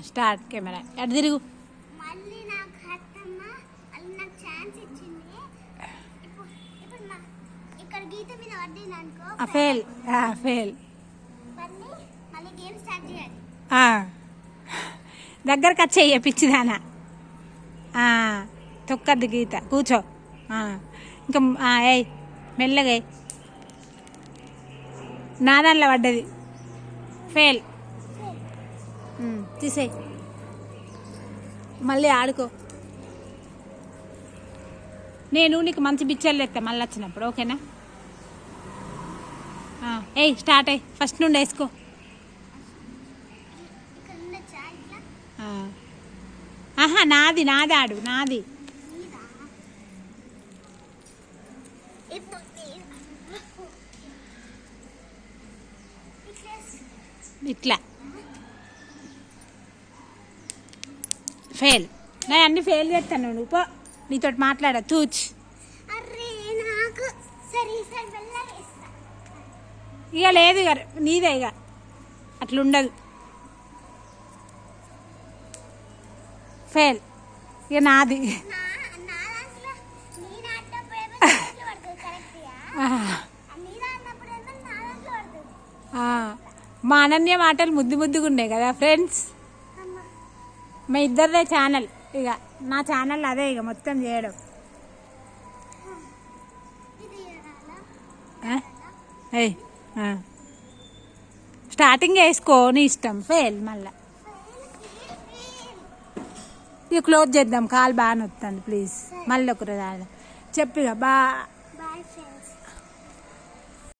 Start camera అటు తిరుగు. Fail fail. దగ్గరకు వచ్చేయ పిచ్చిదానా. తొక్కద్దు గీత, కూర్చో. ఇంకా ఏయ్ మెల్లగా నా దానిలో పడ్డది. ఫెయిల్. తీసేయి, మళ్ళీ ఆడుకో. నేను నీకు మంచి బిచ్చర్లు ఎత్తా మళ్ళీ వచ్చినప్పుడు, ఓకేనా? ఏయ్ స్టార్ట్ అయ్యి ఫస్ట్ నుండి వేసుకో. నాది నాది ఆడు, నాది. ఇట్లా ఫెయిల్. నేను అన్ని ఫెయిల్ చేస్తాను. నువ్వు పో, నీతో మాట్లాడా తూచ్. ఇక లేదు, ఇక నీదే, ఇక అట్లుండదు. ఫెయిల్. ఇక నాది. మా అనన్య మాటలు ముద్దు ముద్దుగా ఉన్నాయి కదా ఫ్రెండ్స్. మా ఇద్దరిదే ఛానల్, ఇక నా ఛానల్ అదే ఇక మొత్తం చేయడం. స్టార్టింగ్ వేసుకో, నీ ఇష్టం. ఫెయిల్. మళ్ళా ఇక క్లోజ్ చేద్దాం, కాల్ బాగా నొత్తండి ప్లీజ్. మళ్ళీ ఒకరు చెప్పు ఇక. బాయ్.